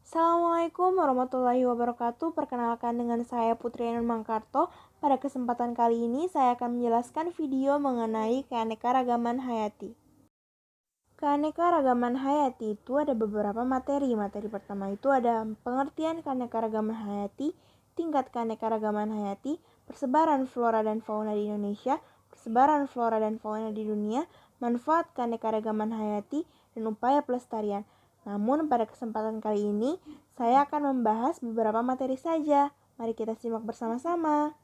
Assalamualaikum warahmatullahi wabarakatuh. Perkenalkan dengan saya Putri Ainun Mangkarto. Pada kesempatan kali ini saya akan menjelaskan video mengenai keanekaragaman hayati. Keanekaragaman hayati itu ada beberapa materi. Materi pertama itu ada pengertian keanekaragaman hayati, tingkat keanekaragaman hayati, persebaran flora dan fauna di Indonesia, persebaran flora dan fauna di dunia, manfaat keanekaragaman hayati, dan upaya pelestarian. Namun pada kesempatan kali ini saya akan membahas beberapa materi saja. Mari kita simak bersama-sama.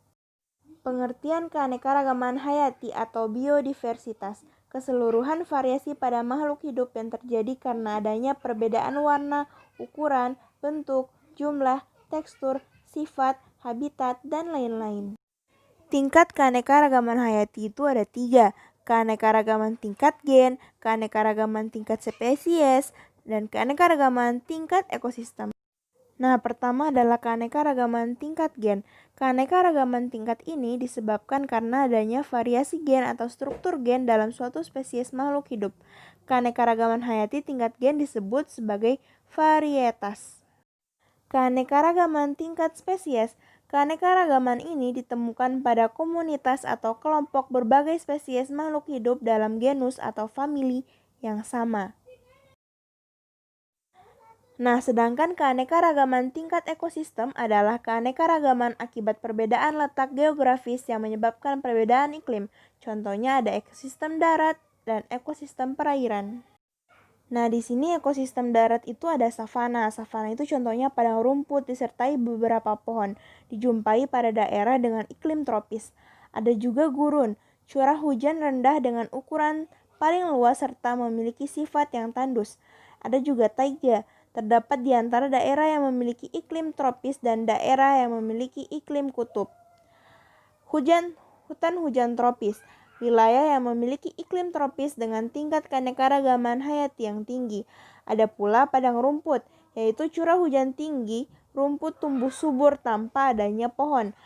Pengertian keanekaragaman hayati atau biodiversitas, keseluruhan variasi pada makhluk hidup yang terjadi karena adanya perbedaan warna, ukuran, bentuk, jumlah, tekstur, sifat, habitat, dan lain-lain. Tingkat keanekaragaman hayati itu ada 3, keanekaragaman tingkat gen, keanekaragaman tingkat spesies, dan keanekaragaman tingkat ekosistem. Nah, pertama adalah keanekaragaman tingkat gen. Keanekaragaman tingkat ini disebabkan karena adanya variasi gen atau struktur gen dalam suatu spesies makhluk hidup. Keanekaragaman hayati tingkat gen disebut sebagai varietas. Keanekaragaman tingkat spesies. Keanekaragaman ini ditemukan pada komunitas atau kelompok berbagai spesies makhluk hidup dalam genus atau famili yang sama. Nah, sedangkan keanekaragaman tingkat ekosistem adalah keanekaragaman akibat perbedaan letak geografis yang menyebabkan perbedaan iklim. Contohnya ada ekosistem darat dan ekosistem perairan. Nah, di sini ekosistem darat itu ada savana. Savana itu contohnya padang rumput disertai beberapa pohon, dijumpai pada daerah dengan iklim tropis. Ada juga gurun, curah hujan rendah dengan ukuran paling luas serta memiliki sifat yang tandus. Ada juga taiga, terdapat di antara daerah yang memiliki iklim tropis dan daerah yang memiliki iklim kutub. Hutan hujan tropis, wilayah yang memiliki iklim tropis dengan tingkat keanekaragaman hayati yang tinggi. Ada pula padang rumput, yaitu curah hujan tinggi, rumput tumbuh subur tanpa adanya pohon.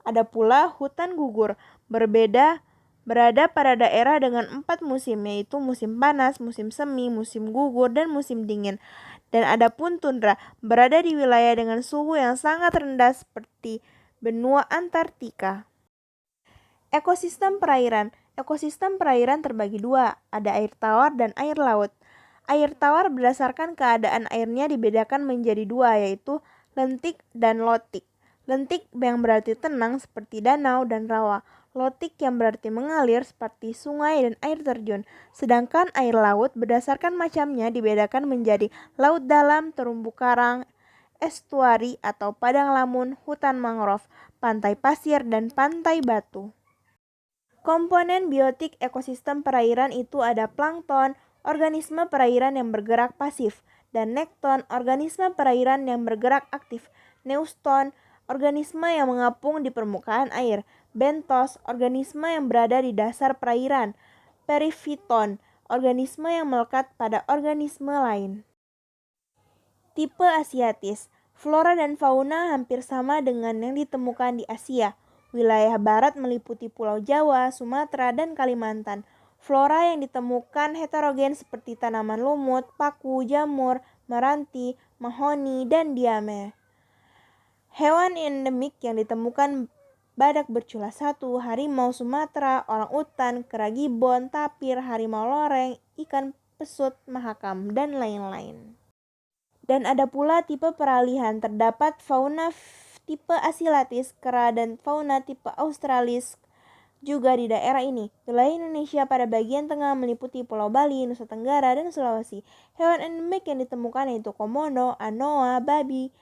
Ada pula hutan gugur, berada pada daerah dengan 4 musim, yaitu musim panas, musim semi, musim gugur, dan musim dingin. Dan ada pun tundra, berada di wilayah dengan suhu yang sangat rendah seperti benua Antartika. Ekosistem perairan. Ekosistem perairan terbagi 2, ada air tawar dan air laut. Air tawar berdasarkan keadaan airnya dibedakan menjadi 2, yaitu lentik dan lotik. Lentik yang berarti tenang seperti danau dan rawa. Lotik yang berarti mengalir seperti sungai dan air terjun. Sedangkan air laut berdasarkan macamnya dibedakan menjadi laut dalam, terumbu karang, estuari atau padang lamun, hutan mangrove, pantai pasir, dan pantai batu. Komponen biotik ekosistem perairan itu ada plankton, organisme perairan yang bergerak pasif, dan nekton, organisme perairan yang bergerak aktif, neuston, organisme yang mengapung di permukaan air, bentos, organisme yang berada di dasar perairan, perifiton, organisme yang melekat pada organisme lain. Tipe asiatis, flora dan fauna hampir sama dengan yang ditemukan di Asia. Wilayah barat meliputi Pulau Jawa, Sumatera, dan Kalimantan. Flora yang ditemukan heterogen seperti tanaman lumut, paku, jamur, meranti, mahoni, dan diame. Hewan endemik yang ditemukan badak bercula 1, harimau Sumatera, orangutan, kera gibbon, tapir, harimau loreng, ikan pesut, mahakam, dan lain-lain. Dan ada pula tipe peralihan, terdapat fauna tipe asilatis, kera, dan fauna tipe australis juga di daerah ini. Wilayah Indonesia pada bagian tengah meliputi Pulau Bali, Nusa Tenggara, dan Sulawesi. Hewan endemik yang ditemukan yaitu komodo, anoa, babi,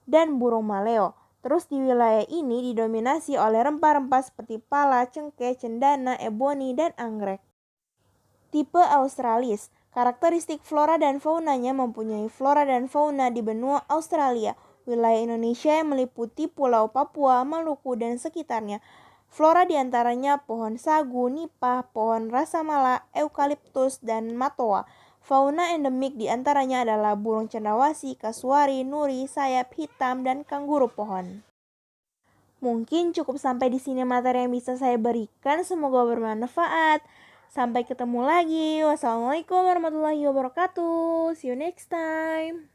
dan burung maleo. Terus di wilayah ini didominasi oleh rempah-rempah seperti pala, cengkeh, cendana, eboni, dan anggrek. Tipe australis, karakteristik flora dan faunanya mempunyai flora dan fauna di benua Australia, wilayah Indonesia yang meliputi Pulau Papua, Maluku, dan sekitarnya. Flora diantaranya pohon sagu, nipah, pohon rasamala, eukaliptus, dan matoa. Fauna endemik diantaranya adalah burung cendrawasih, kasuari, nuri, sayap hitam, dan kanguru pohon. Mungkin cukup sampai di sini materi yang bisa saya berikan. Semoga bermanfaat. Sampai ketemu lagi. Wassalamualaikum warahmatullahi wabarakatuh. See you next time.